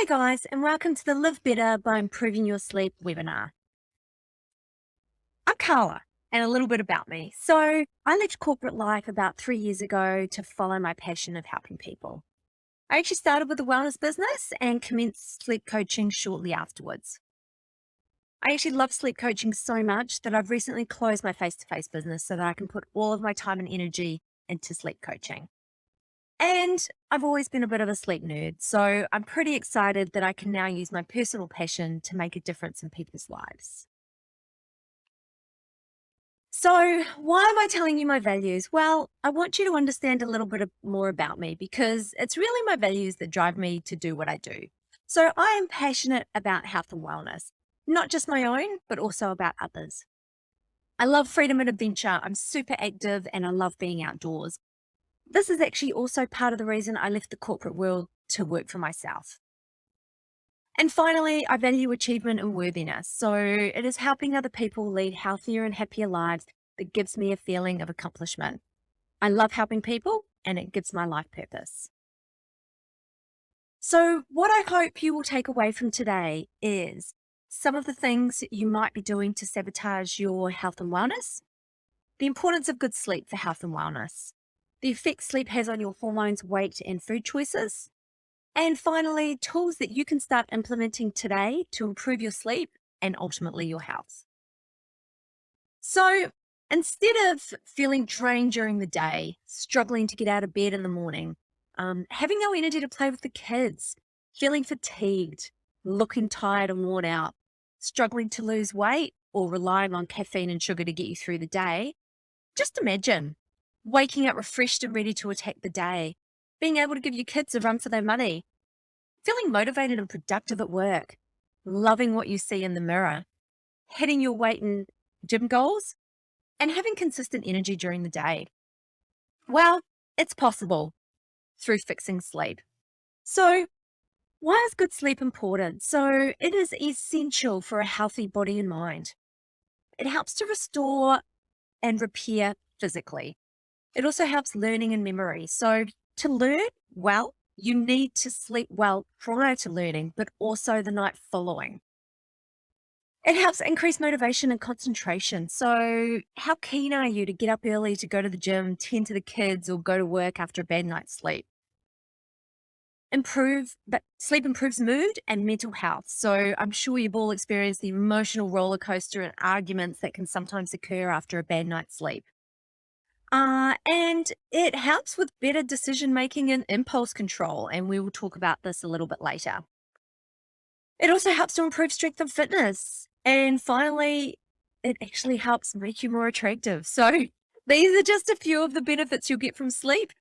Hi guys, and welcome to the Live Better by Improving Your Sleep webinar. I'm Carla, and a little bit about me. So I left corporate life about 3 years ago to follow my passion of helping people. I actually started with a wellness business and commenced sleep coaching shortly afterwards. I actually love sleep coaching so much that I've recently closed my face-to-face business so that I can put all of my time and energy into sleep coaching. And I've always been a bit of a sleep nerd, so I'm pretty excited that I can now use my personal passion to make a difference in people's lives. So, why am I telling you my values? Well, I want you to understand a little bit more about me because it's really my values that drive me to do what I do. So, I am passionate about health and wellness, not just my own, but also about others. I love freedom and adventure. I'm super active and I love being outdoors. This is actually also part of the reason I left the corporate world to work for myself. And finally, I value achievement and worthiness. So it is helping other people lead healthier and happier lives that gives me a feeling of accomplishment. I love helping people and it gives my life purpose. So, what I hope you will take away from today is some of the things you might be doing to sabotage your health and wellness, the importance of good sleep for health and wellness, the effect sleep has on your hormones, weight, and food choices, and finally, tools that you can start implementing today to improve your sleep and ultimately your health. So, instead of feeling drained during the day, struggling to get out of bed in the morning, having no energy to play with the kids, feeling fatigued, looking tired and worn out, struggling to lose weight, or relying on caffeine and sugar to get you through the day, just imagine waking up refreshed and ready to attack the day, being able to give your kids a run for their money, feeling motivated and productive at work, loving what you see in the mirror, hitting your weight and gym goals, and having consistent energy during the day. Well, it's possible through fixing sleep. So, why is good sleep important? So, it is essential for a healthy body and mind. It helps to restore and repair physically. It also helps learning and memory. So, to learn well, you need to sleep well prior to learning, but also the night following. It helps increase motivation and concentration. So, how keen are you to get up early to go to the gym, tend to the kids, or go to work after a bad night's sleep? But sleep improves mood and mental health. So, I'm sure you've all experienced the emotional roller coaster and arguments that can sometimes occur after a bad night's sleep. And it helps with better decision making and impulse control. And we will talk about this a little bit later. It also helps to improve strength and fitness. And finally, it actually helps make you more attractive. So these are just a few of the benefits you'll get from sleep.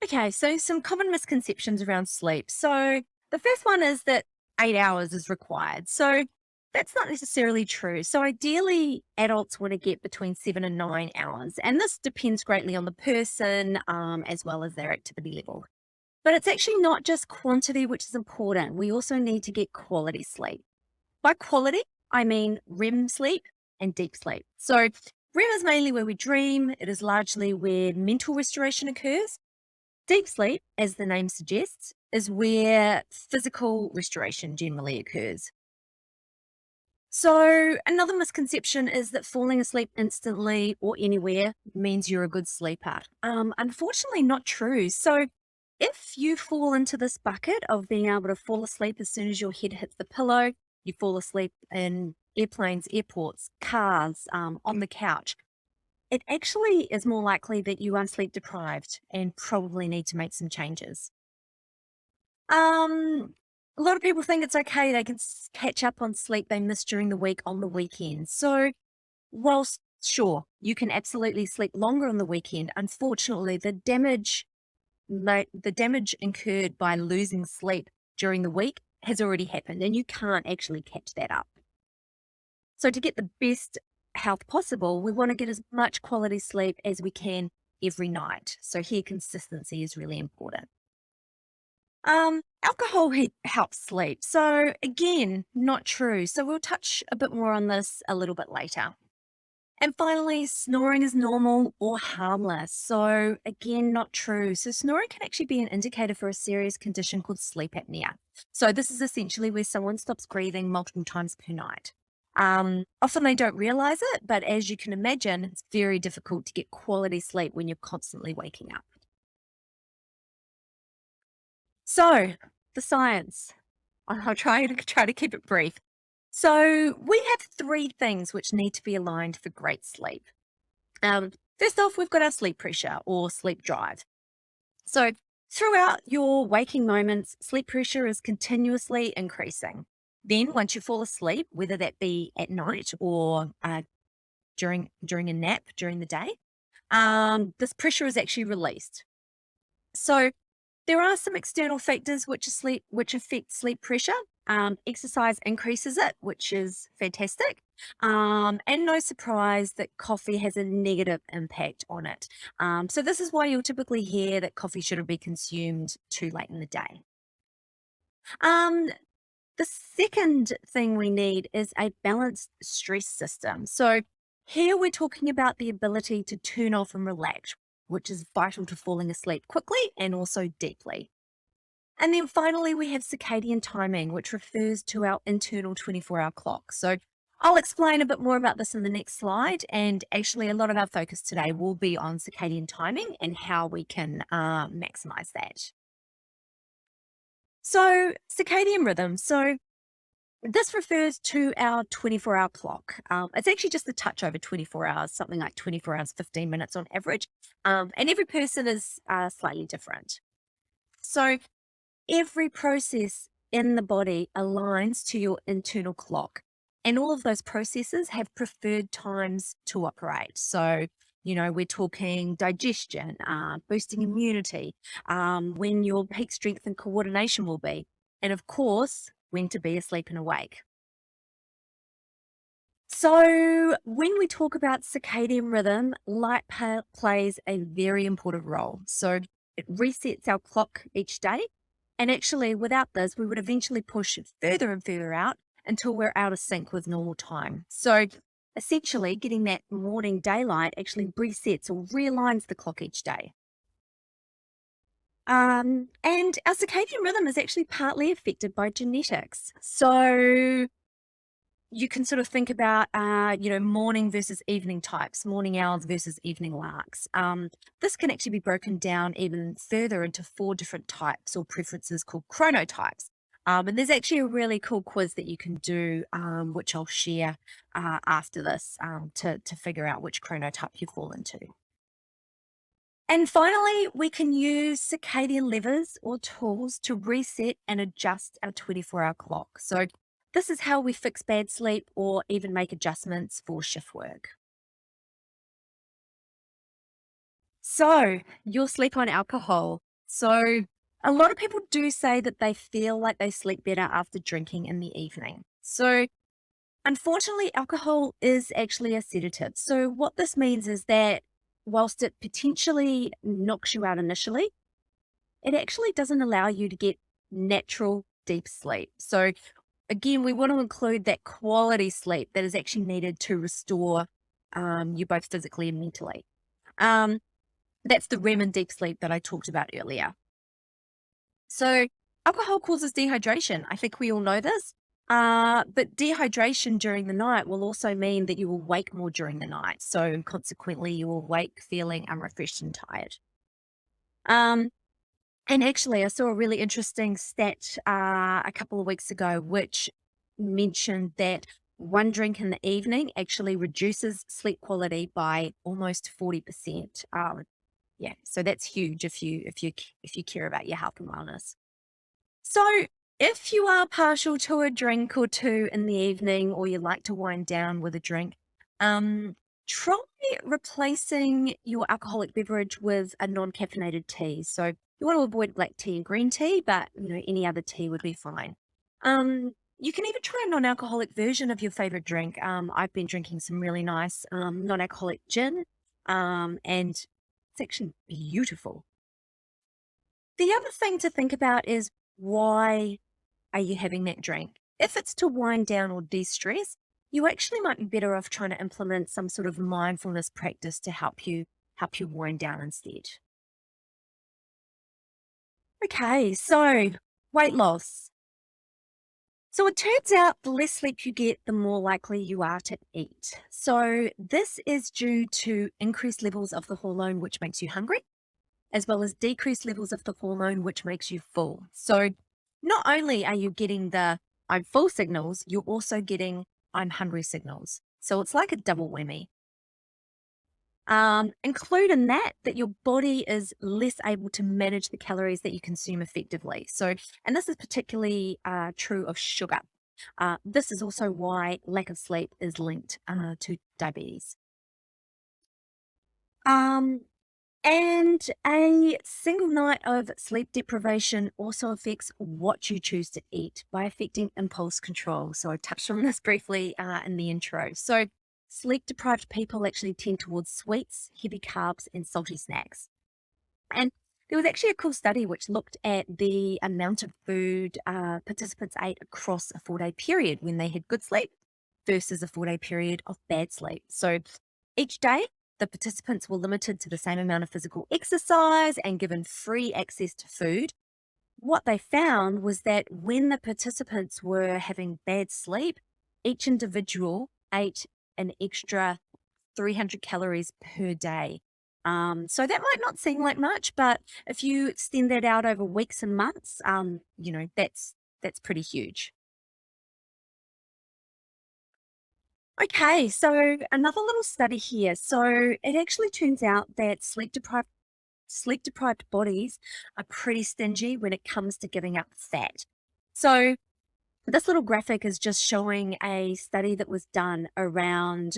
Okay, so some common misconceptions around sleep. So the first one is that 8 hours is required. So that's not necessarily true. So ideally, adults want to get between 7 and 9 hours. And this depends greatly on the person as well as their activity level. But it's actually not just quantity which is important. We also need to get quality sleep. By quality, I mean REM sleep and deep sleep. So REM is mainly where we dream. It is largely where mental restoration occurs. Deep sleep, as the name suggests, is where physical restoration generally occurs. So another misconception is that falling asleep instantly or anywhere means you're a good sleeper. Unfortunately, not true. So if you fall into this bucket of being able to fall asleep as soon as your head hits the pillow, you fall asleep in airplanes, airports, cars, on the couch, it actually is more likely that you are sleep deprived and probably need to make some changes. Um, a lot of people think it's okay. They can catch up on sleep they missed during the week on the weekend. So, whilst sure, you can absolutely sleep longer on the weekend, unfortunately, the damage incurred by losing sleep during the week has already happened and you can't actually catch that up. So to get the best health possible, we want to get as much quality sleep as we can every night. So here consistency is really important. Alcohol helps sleep. So again, not true. So we'll touch a bit more on this a little bit later. And finally, snoring is normal or harmless. So, again, not true. So, snoring can actually be an indicator for a serious condition called sleep apnea. So, this is essentially where someone stops breathing multiple times per night. Often they don't realize it, but as you can imagine, it's very difficult to get quality sleep when you're constantly waking up. So, the science. I'll try to keep it brief. So, we have three things which need to be aligned for great sleep. First off, we've got our sleep pressure or sleep drive. So, throughout your waking moments, sleep pressure is continuously increasing. Then, once you fall asleep, whether that be at night or during a nap during the day, this pressure is actually released. So, there are some external factors which affect sleep pressure. Exercise increases it, which is fantastic. And no surprise that coffee has a negative impact on it. So this is why you'll typically hear that coffee shouldn't be consumed too late in the day. Um, the second thing we need is a balanced stress system. So here we're talking about the ability to turn off and relax, which is vital to falling asleep quickly and also deeply. And then finally, we have circadian timing, which refers to our internal 24-hour clock. So I'll explain a bit more about this in the next slide. And actually, a lot of our focus today will be on circadian timing and how we can maximize that. So, circadian rhythm. So, this refers to our 24-hour clock. It's actually just a touch over 24 hours, something like 24 hours, 15 minutes on average. And every person is slightly different. So, every process in the body aligns to your internal clock. And all of those processes have preferred times to operate. So, we're talking digestion, boosting immunity, when your peak strength and coordination will be, and of course, when to be asleep and awake. So, when we talk about circadian rhythm, plays a very important role. So, it resets our clock each day. And actually, without this, we would eventually push it further and further out until we're out of sync with normal time. So, essentially, getting that morning daylight actually resets or realigns the clock each day. And our circadian rhythm is actually partly affected by genetics. So, you can sort of think about, morning versus evening types, morning owls versus evening larks. This can actually be broken down even further into four different types or preferences called chronotypes. And there's actually a really cool quiz that you can do, which I'll share after this to figure out which chronotype you fall into. And finally, we can use circadian levers or tools to reset and adjust our 24-hour clock. So, this is how we fix bad sleep or even make adjustments for shift work. So, your sleep on alcohol. So, a lot of people do say that they feel like they sleep better after drinking in the evening. So, unfortunately, alcohol is actually a sedative. So, what this means is that whilst it potentially knocks you out initially, it actually doesn't allow you to get natural deep sleep. So, again, we want to include that quality sleep that is actually needed to restore you both physically and mentally. Um, that's the REM and deep sleep that I talked about earlier. So, alcohol causes dehydration. I think we all know this. But dehydration during the night will also mean that you will wake more during the night. So, consequently, you will wake feeling unrefreshed and tired. Um, And actually, I saw a really interesting stat a couple of weeks ago, which mentioned that one drink in the evening actually reduces sleep quality by almost 40%. Yeah, so that's huge if you care about your health and wellness. So, if you are partial to a drink or two in the evening, or you like to wind down with a drink, um, try replacing your alcoholic beverage with a non-caffeinated tea. So, you want to avoid black tea and green tea, but any other tea would be fine. You can even try a non-alcoholic version of your favorite drink. I've been drinking some really nice non-alcoholic gin, and it's actually beautiful. The other thing to think about is, why are you having that drink? If it's to wind down or de stress, you actually might be better off trying to implement some sort of mindfulness practice to help you wind down instead. Okay, so weight loss. So it turns out the less sleep you get, the more likely you are to eat. So this is due to increased levels of the hormone which makes you hungry, as well as decreased levels of the hormone which makes you full. So not only are you getting the I'm full signals, you're also getting I'm hungry signals. So it's like a double whammy. Include in that your body is less able to manage the calories that you consume effectively. So, and this is particularly true of sugar. This is also why lack of sleep is linked to diabetes. Um, and a single night of sleep deprivation also affects what you choose to eat by affecting impulse control. So I touched on this briefly in the intro. So sleep deprived people actually tend towards sweets, heavy carbs, and salty snacks. And there was actually a cool study which looked at the amount of food participants ate across a 4-day period when they had good sleep versus a 4-day period of bad sleep. So each day, the participants were limited to the same amount of physical exercise and given free access to food. What they found was that when the participants were having bad sleep, each individual ate an extra 300 calories per day. So that might not seem like much, but if you extend that out over weeks and months, that's pretty huge. Okay, so another little study here. So it actually turns out that sleep deprived bodies are pretty stingy when it comes to giving up fat. So this little graphic is just showing a study that was done around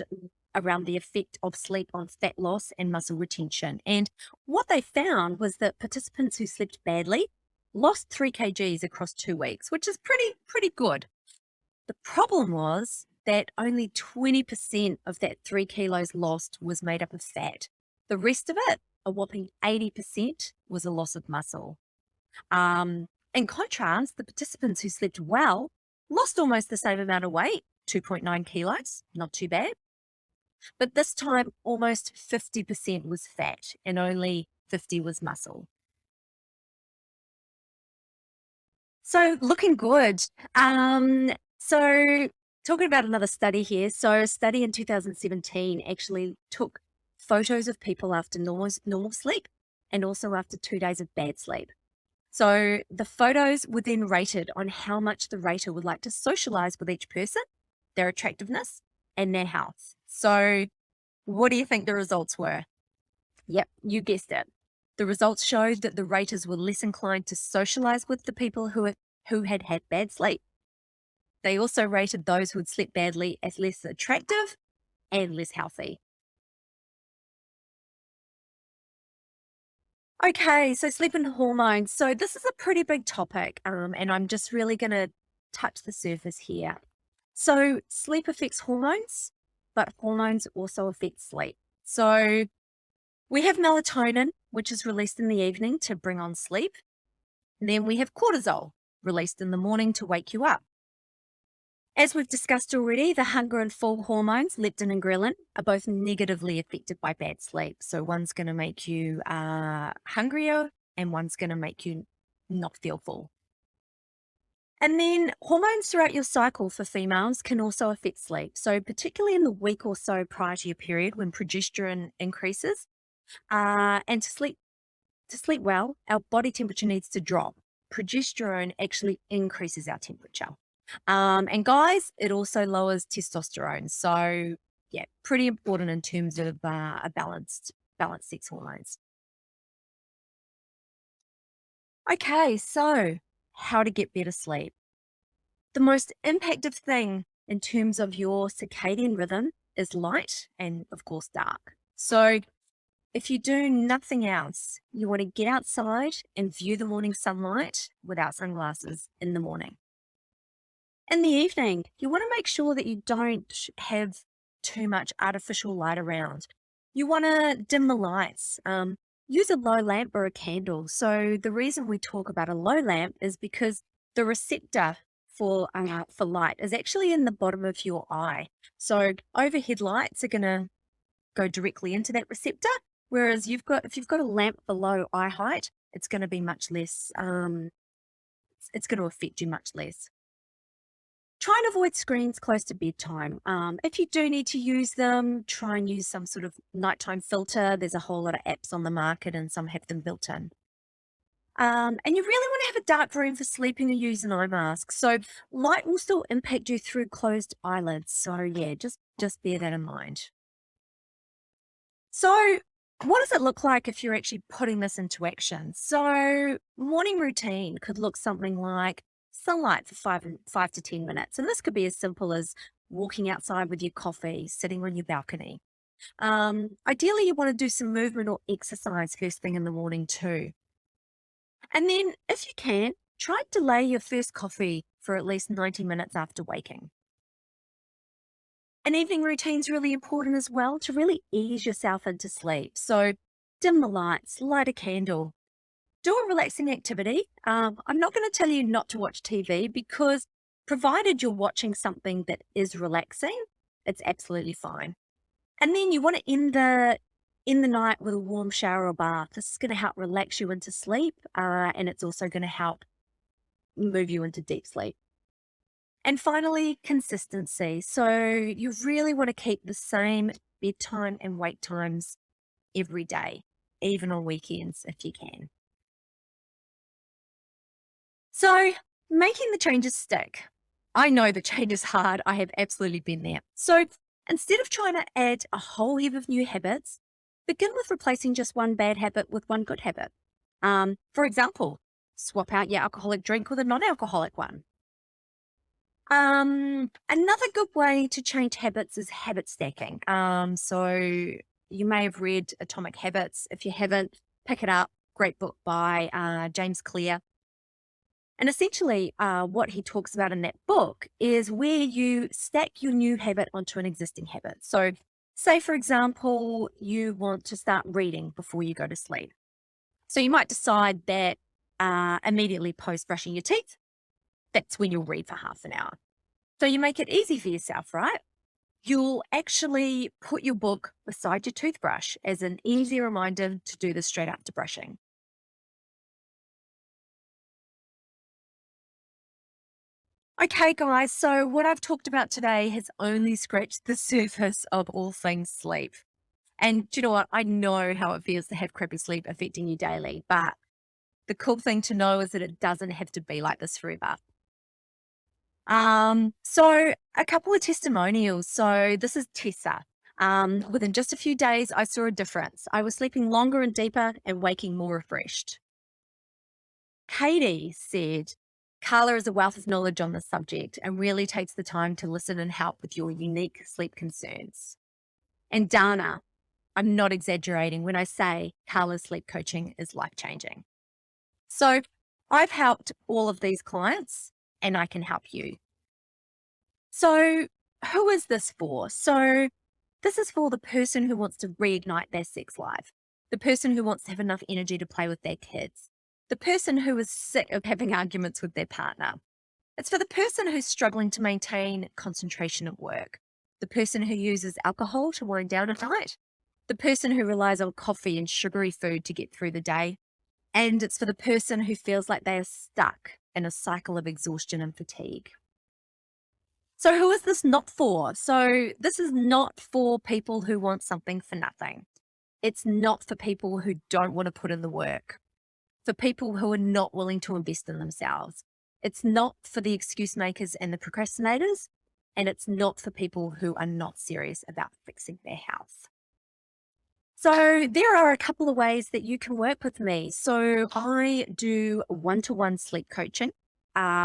the effect of sleep on fat loss and muscle retention. And what they found was that participants who slept badly lost 3 kgs across 2 weeks, which is pretty good. The problem was that only 20% of that 3 kilos lost was made up of fat. The rest of it, a whopping 80%, was a loss of muscle. In contrast, the participants who slept well lost almost the same amount of weight, 2.9 kilos, not too bad. But this time, almost 50% was fat and only 50 was muscle. So looking good. So talking about another study here. So a study in 2017 actually took photos of people after normal sleep and also after 2 days of bad sleep. So the photos were then rated on how much the rater would like to socialize with each person, their attractiveness, and their health. So what do you think the results were? Yep, you guessed it. The results showed that the raters were less inclined to socialize with the people who had had bad sleep. They also rated those who had slept badly as less attractive and less healthy. Okay, so sleep and hormones. So this is a pretty big topic, and I'm just really going to touch the surface here. So sleep affects hormones, but hormones also affect sleep. So we have melatonin, which is released in the evening to bring on sleep. And then we have cortisol, released in the morning to wake you up. As we've discussed already, the hunger and full hormones, leptin and ghrelin, are both negatively affected by bad sleep. So one's going to make you hungrier and one's going to make you not feel full. And then hormones throughout your cycle for females can also affect sleep. So particularly in the week or so prior to your period when progesterone increases, and to sleep well, our body temperature needs to drop. Progesterone actually increases our temperature. And guys, it also lowers testosterone. So yeah, pretty important in terms of a balanced sex hormones. Okay, so how to get better sleep. The most impactful thing in terms of your circadian rhythm is light and of course dark. So if you do nothing else, you want to get outside and view the morning sunlight without sunglasses in the morning. In the evening, you want to make sure that you don't have too much artificial light around. You want to dim the lights. Use a low lamp or a candle. So the reason we talk about a low lamp is because the receptor for light is actually in the bottom of your eye. So overhead lights are going to go directly into that receptor, whereas if you've got a lamp below eye height, it's going to be much less. It's going to affect you much less. Try and avoid screens close to bedtime. If you do need to use them, try and use some sort of nighttime filter. There's a whole lot of apps on the market, and some have them built in. And you really want to have a dark room for sleeping or use an eye mask. So light will still impact you through closed eyelids. So yeah, just bear that in mind. So what does it look like if you're actually putting this into action? So morning routine could look something like sunlight for 5 to 10 minutes. And this could be as simple as walking outside with your coffee, sitting on your balcony. Ideally, you want to do some movement or exercise first thing in the morning too. And then, if you can, try to delay your first coffee for at least 90 minutes after waking. An evening routine's really important as well to really ease yourself into sleep. So, dim the lights, light a candle, do a relaxing activity. I'm not going to tell you not to watch TV because, provided you're watching something that is relaxing, it's absolutely fine. And then you want to end the night with a warm shower or bath. This is going to help relax you into sleep, and it's also going to help move you into deep sleep. And finally, consistency. So you really want to keep the same bedtime and wake times every day, even on weekends if you can. So making the changes stick. I know the change is hard. I have absolutely been there. So instead of trying to add a whole heap of new habits, begin with replacing just one bad habit with one good habit. For example, swap out your alcoholic drink with a non-alcoholic one. Another good way to change habits is habit stacking. So you may have read Atomic Habits. If you haven't, pick it up. Great book by James Clear. And essentially, what he talks about in that book is where you stack your new habit onto an existing habit. So, say, for example, you want to start reading before you go to sleep. So, you might decide that immediately post brushing your teeth, that's when you'll read for half an hour. So, you make it easy for yourself, right? You'll actually put your book beside your toothbrush as an easy reminder to do this straight after brushing. Okay, guys, so what I've talked about today has only scratched the surface of all things sleep. And do you know what? I know how it feels to have crappy sleep affecting you daily, but the cool thing to know is that it doesn't have to be like this forever. So a couple of testimonials. So this is Tessa. Within just a few days, I saw a difference. I was sleeping longer and deeper and waking more refreshed. Katie said, Carla is a wealth of knowledge on the subject and really takes the time to listen and help with your unique sleep concerns. And Dana, I'm not exaggerating when I say Carla's sleep coaching is life changing. So I've helped all of these clients and I can help you. So who is this for? So this is for the person who wants to reignite their sex life, the person who wants to have enough energy to play with their kids, the person who is sick of having arguments with their partner. It's for the person who's struggling to maintain concentration at work, the person who uses alcohol to wind down at night, the person who relies on coffee and sugary food to get through the day, and it's for the person who feels like they are stuck in a cycle of exhaustion and fatigue. So who is this not for? So this is not for people who want something for nothing. It's not for people who don't want to put in the work, for people who are not willing to invest in themselves. It's not for the excuse makers and the procrastinators, and it's not for people who are not serious about fixing their health. So there are a couple of ways that you can work with me. So I do one-to-one sleep coaching,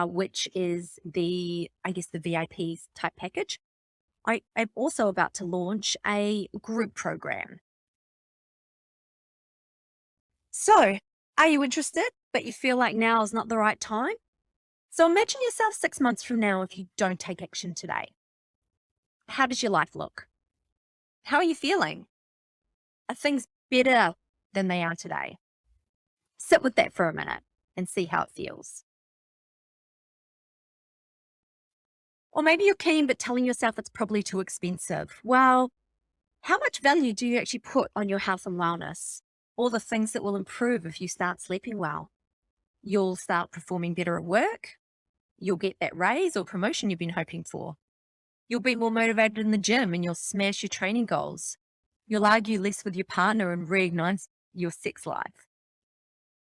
which is the VIP type package. I am also about to launch a group program. So are you interested, but you feel like now is not the right time? So imagine yourself 6 months from now if you don't take action today. How does your life look? How are you feeling? Are things better than they are today? Sit with that for a minute and see how it feels. Or maybe you're keen but telling yourself it's probably too expensive. Well, how much value do you actually put on your health and wellness? All the things that will improve if you start sleeping well. You'll start performing better at work. You'll get that raise or promotion you've been hoping for. You'll be more motivated in the gym and you'll smash your training goals. You'll argue less with your partner and reignite your sex life.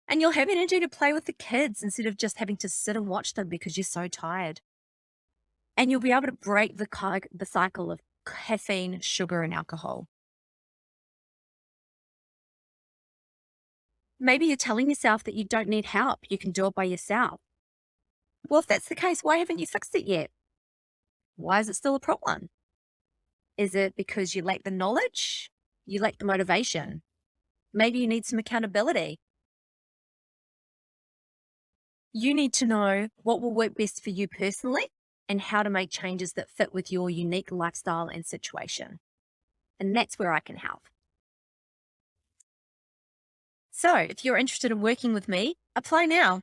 And you'll have energy to play with the kids instead of just having to sit and watch them because you're so tired. And you'll be able to break the cycle of caffeine, sugar, and alcohol. Maybe you're telling yourself that you don't need help, you can do it by yourself. Well, if that's the case, why haven't you fixed it yet? Why is it still a problem? Is it because you lack the knowledge? You lack the motivation? Maybe you need some accountability. You need to know what will work best for you personally and how to make changes that fit with your unique lifestyle and situation. And that's where I can help. So if you're interested in working with me, apply now.